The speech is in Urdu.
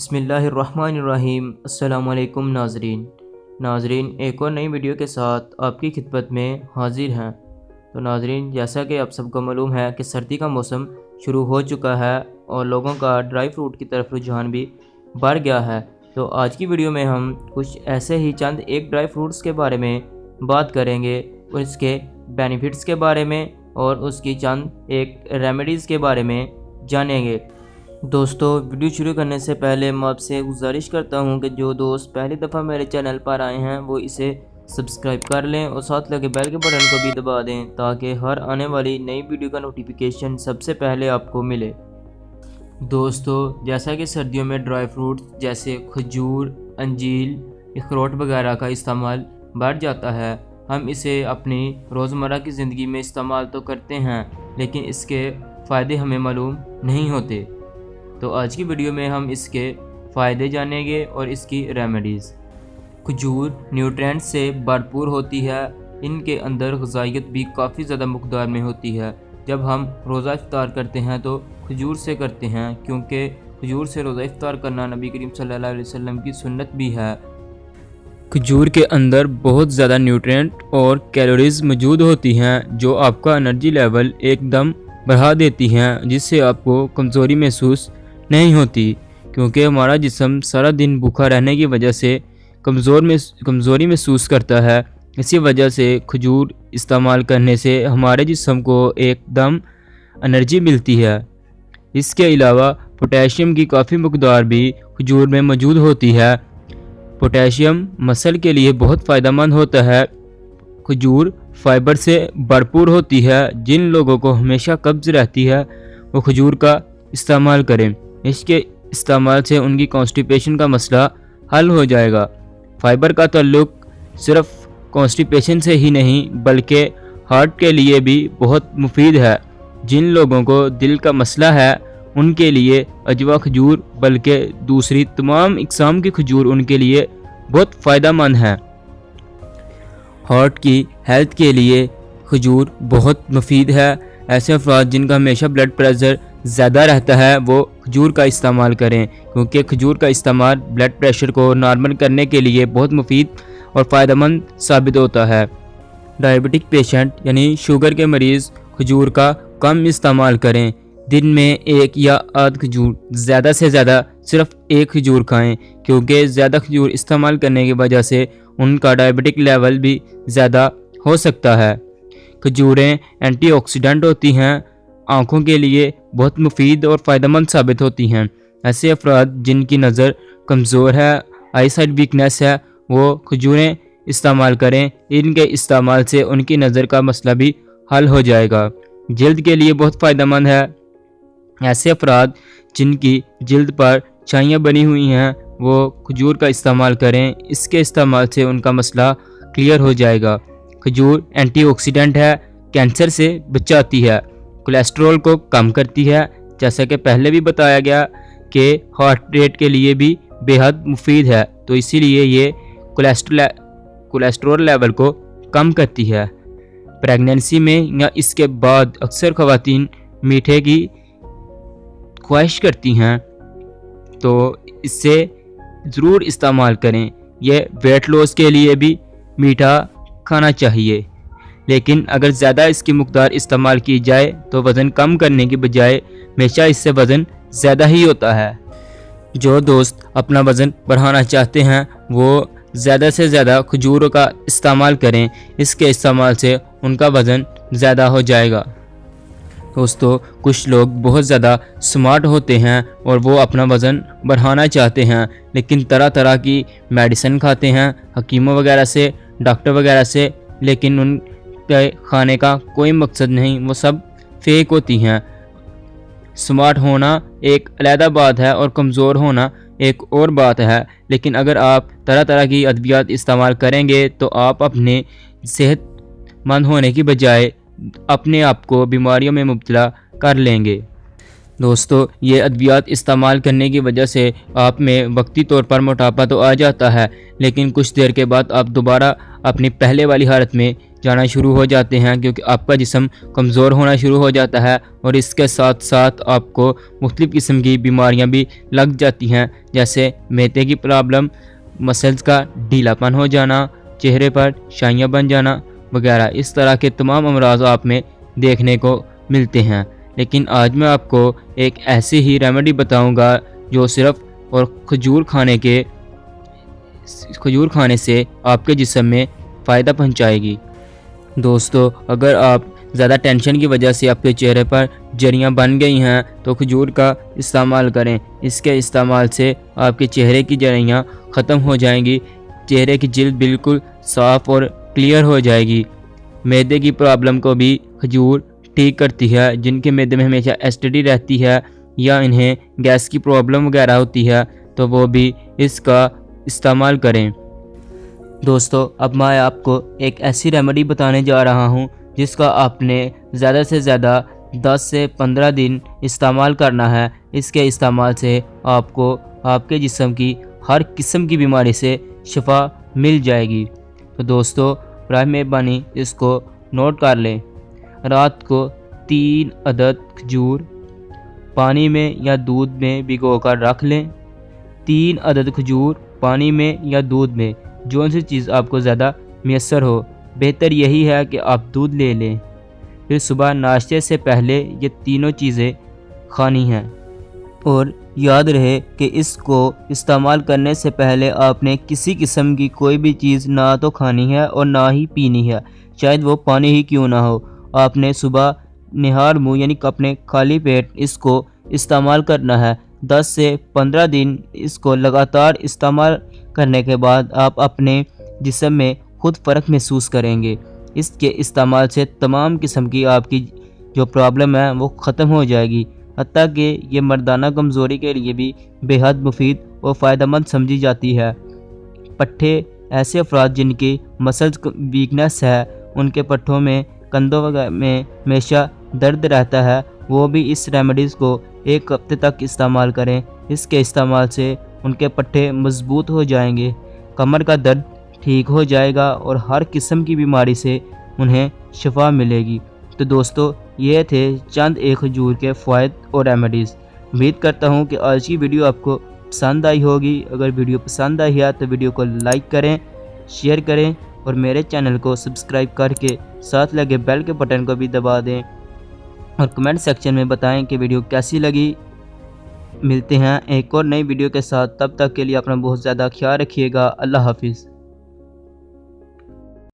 بسم اللہ الرحمن الرحیم۔ السلام علیکم ناظرین ایک اور نئی ویڈیو کے ساتھ آپ کی خدمت میں حاضر ہیں۔ تو ناظرین، جیسا کہ آپ سب کو معلوم ہے کہ سردی کا موسم شروع ہو چکا ہے اور لوگوں کا ڈرائی فروٹ کی طرف رجحان بھی بڑھ گیا ہے۔ تو آج کی ویڈیو میں ہم کچھ ایسے ہی چند ایک ڈرائی فروٹس کے بارے میں بات کریں گے، اور اس کے بینیفٹس کے بارے میں اور اس کی چند ایک ریمیڈیز کے بارے میں جانیں گے۔ دوستو، ویڈیو شروع کرنے سے پہلے میں آپ سے گزارش کرتا ہوں کہ جو دوست پہلی دفعہ میرے چینل پر آئے ہیں وہ اسے سبسکرائب کر لیں اور ساتھ لگے بیل کے بٹن کو بھی دبا دیں تاکہ ہر آنے والی نئی ویڈیو کا نوٹیفیکیشن سب سے پہلے آپ کو ملے۔ دوستو، جیسا کہ سردیوں میں ڈرائی فروٹ جیسے کھجور، انجیر، اخروٹ وغیرہ کا استعمال بڑھ جاتا ہے، ہم اسے اپنی روزمرہ کی زندگی میں استعمال تو کرتے ہیں لیکن اس کے فائدے ہمیں معلوم نہیں ہوتے۔ تو آج کی ویڈیو میں ہم اس کے فائدے جانیں گے اور اس کی ریمیڈیز۔ کھجور نیوٹرینٹ سے بھرپور ہوتی ہے، ان کے اندر غذائیت بھی کافی زیادہ مقدار میں ہوتی ہے۔ جب ہم روزہ افطار کرتے ہیں تو کھجور سے کرتے ہیں، کیونکہ کھجور سے روزہ افطار کرنا نبی کریم صلی اللہ علیہ وسلم کی سنت بھی ہے۔ کھجور کے اندر بہت زیادہ نیوٹرینٹ اور کیلوریز موجود ہوتی ہیں جو آپ کا انرجی لیول ایک دم بڑھا دیتی ہیں، جس سے آپ کو کمزوری محسوس نہیں ہوتی، کیونکہ ہمارا جسم سارا دن بھوکا رہنے کی وجہ سے کمزوری محسوس کرتا ہے۔ اسی وجہ سے کھجور استعمال کرنے سے ہمارے جسم کو ایک دم انرجی ملتی ہے۔ اس کے علاوہ پوٹیشیم کی کافی مقدار بھی کھجور میں موجود ہوتی ہے۔ پوٹیشیم مسل کے لیے بہت فائدہ مند ہوتا ہے۔ کھجور فائبر سے بھرپور ہوتی ہے۔ جن لوگوں کو ہمیشہ قبض رہتی ہے وہ کھجور کا استعمال کریں، اس کے استعمال سے ان کی کانسٹیپیشن کا مسئلہ حل ہو جائے گا۔ فائبر کا تعلق صرف کانسٹیپیشن سے ہی نہیں بلکہ ہارٹ کے لیے بھی بہت مفید ہے۔ جن لوگوں کو دل کا مسئلہ ہے ان کے لیے عجوا کھجور بلکہ دوسری تمام اقسام کی کھجور ان کے لیے بہت فائدہ مند ہے۔ ہارٹ کی ہیلتھ کے لیے کھجور بہت مفید ہے۔ ایسے افراد جن کا ہمیشہ بلڈ پریشر زیادہ رہتا ہے وہ کھجور کا استعمال کریں، کیونکہ کھجور کا استعمال بلڈ پریشر کو نارمل کرنے کے لیے بہت مفید اور فائدہ مند ثابت ہوتا ہے۔ ڈائبٹک پیشنٹ یعنی شوگر کے مریض کھجور کا کم استعمال کریں۔ دن میں ایک یا آدھ کھجور، زیادہ سے زیادہ صرف ایک کھجور کھائیں، کیونکہ زیادہ کھجور استعمال کرنے کی وجہ سے ان کا ڈائبٹک لیول بھی زیادہ ہو سکتا ہے۔ کھجوریں اینٹی آکسیڈنٹ ہوتی ہیں، آنکھوں کے لیے بہت مفید اور فائدہ مند ثابت ہوتی ہیں۔ ایسے افراد جن کی نظر کمزور ہے، آئی سائٹ ویکنیس ہے، وہ کھجوریں استعمال کریں۔ ان کے استعمال سے ان کی نظر کا مسئلہ بھی حل ہو جائے گا۔ جلد کے لیے بہت فائدہ مند ہے۔ ایسے افراد جن کی جلد پر چھائیاں بنی ہوئی ہیں وہ کھجور کا استعمال کریں، اس کے استعمال سے ان کا مسئلہ کلیئر ہو جائے گا۔ کھجور اینٹی آکسیڈنٹ ہے، کینسر سے بچاتی ہے، کولیسٹرول کو کم کرتی ہے، جیسا کہ پہلے بھی بتایا گیا کہ ہارٹ ریٹ کے لیے بھی بے حد مفید ہے، تو اسی لیے یہ کولیسٹرول لیول کو کم کرتی ہے۔ پریگننسی میں یا اس کے بعد اکثر خواتین میٹھے کی خواہش کرتی ہیں، تو اس سے ضرور استعمال کریں۔ یہ ویٹ لاس کے لیے بھی میٹھا کھانا چاہیے، لیکن اگر زیادہ اس کی مقدار استعمال کی جائے تو وزن کم کرنے کی بجائے ہمیشہ اس سے وزن زیادہ ہی ہوتا ہے۔ جو دوست اپنا وزن بڑھانا چاہتے ہیں وہ زیادہ سے زیادہ کھجوروں کا استعمال کریں، اس کے استعمال سے ان کا وزن زیادہ ہو جائے گا۔ دوستو، کچھ لوگ بہت زیادہ سمارٹ ہوتے ہیں اور وہ اپنا وزن بڑھانا چاہتے ہیں، لیکن طرح طرح کی میڈیسن کھاتے ہیں حکیموں وغیرہ سے، ڈاکٹر وغیرہ سے، لیکن ان کے کھانے کا کوئی مقصد نہیں، وہ سب فیک ہوتی ہیں۔ سمارٹ ہونا ایک علیحدہ بات ہے اور کمزور ہونا ایک اور بات ہے، لیکن اگر آپ طرح طرح کی ادویات استعمال کریں گے تو آپ اپنے صحت مند ہونے کی بجائے اپنے آپ کو بیماریوں میں مبتلا کر لیں گے۔ دوستو، یہ ادویات استعمال کرنے کی وجہ سے آپ میں وقتی طور پر موٹاپا تو آ جاتا ہے، لیکن کچھ دیر کے بعد آپ دوبارہ اپنی پہلے والی حالت میں جانا شروع ہو جاتے ہیں، کیونکہ آپ کا جسم کمزور ہونا شروع ہو جاتا ہے اور اس کے ساتھ ساتھ آپ کو مختلف قسم کی بیماریاں بھی لگ جاتی ہیں، جیسے معدے کی پرابلم، مسلز کا ڈھیلا پن ہو جانا، چہرے پر شائیاں بن جانا وغیرہ۔ اس طرح کے تمام امراض آپ میں دیکھنے کو ملتے ہیں۔ لیکن آج میں آپ کو ایک ایسی ہی ریمیڈی بتاؤں گا جو صرف اور کھجور کھانے سے آپ کے جسم میں فائدہ پہنچائے گی۔ دوستو، اگر آپ زیادہ ٹینشن کی وجہ سے آپ کے چہرے پر جریاں بن گئی ہیں تو کھجور کا استعمال کریں۔ اس کے استعمال سے آپ کے چہرے کی جریاں ختم ہو جائیں گی، چہرے کی جلد بالکل صاف اور کلیئر ہو جائے گی۔ معدے کی پرابلم کو بھی کھجور ٹھیک کرتی ہے۔ جن کے معدے میں ہمیشہ ایسیڈیٹی رہتی ہے یا انہیں گیس کی پرابلم وغیرہ ہوتی ہے تو وہ بھی اس کا استعمال کریں۔ دوستو، اب میں آپ کو ایک ایسی ریمیڈی بتانے جا رہا ہوں جس کا آپ نے زیادہ سے زیادہ 10 سے 15 دن استعمال کرنا ہے۔ اس کے استعمال سے آپ کو آپ کے جسم کی ہر قسم کی بیماری سے شفا مل جائے گی۔ تو دوستو، برائے مہربانی اس کو نوٹ کر لیں۔ رات کو 3 عدد کھجور پانی میں یا دودھ میں بھگو کر رکھ لیں۔ 3 عدد کھجور پانی میں یا دودھ میں، جو سی چیز آپ کو زیادہ میسر ہو۔ بہتر یہی ہے کہ آپ دودھ لے لیں۔ پھر صبح ناشتے سے پہلے یہ تینوں چیزیں کھانی ہیں، اور یاد رہے کہ اس کو استعمال کرنے سے پہلے آپ نے کسی قسم کی کوئی بھی چیز نہ تو کھانی ہے اور نہ ہی پینی ہے، شاید وہ پانی ہی کیوں نہ ہو۔ آپ نے صبح نہار منہ یعنی اپنے خالی پیٹ اس کو استعمال کرنا ہے۔ 10 سے 15 دن اس کو لگاتار استعمال کرنے کے بعد آپ اپنے جسم میں خود فرق محسوس کریں گے۔ اس کے استعمال سے تمام قسم کی آپ کی جو پرابلم ہے وہ ختم ہو جائے گی، حتیٰ کہ یہ مردانہ کمزوری کے لیے بھی بے حد مفید اور فائدہ مند سمجھی جاتی ہے۔ پٹھے، ایسے افراد جن کی مسلز ویکنس ہے، ان کے پٹھوں میں، کندھوں وغیرہ میں ہمیشہ درد رہتا ہے، وہ بھی اس ریمیڈیز کو 1 ہفتے تک استعمال کریں۔ اس کے استعمال سے ان کے پٹھے مضبوط ہو جائیں گے، کمر کا درد ٹھیک ہو جائے گا اور ہر قسم کی بیماری سے انہیں شفا ملے گی۔ تو دوستو، یہ تھے چند ایک کھجور کے فوائد اور ریمیڈیز۔ امید کرتا ہوں کہ آج کی ویڈیو آپ کو پسند آئی ہوگی۔ اگر ویڈیو پسند آئی ہے تو ویڈیو کو لائک کریں، شیئر کریں اور میرے چینل کو سبسکرائب کر کے ساتھ لگے بیل کے بٹن کو بھی دبا دیں، اور کمنٹ سیکشن میں بتائیں کہ ویڈیو کیسی لگی۔ ملتے ہیں ایک اور نئی ویڈیو کے ساتھ، تب تک کے لیے اپنا بہت زیادہ خیال رکھیے گا۔ اللہ حافظ۔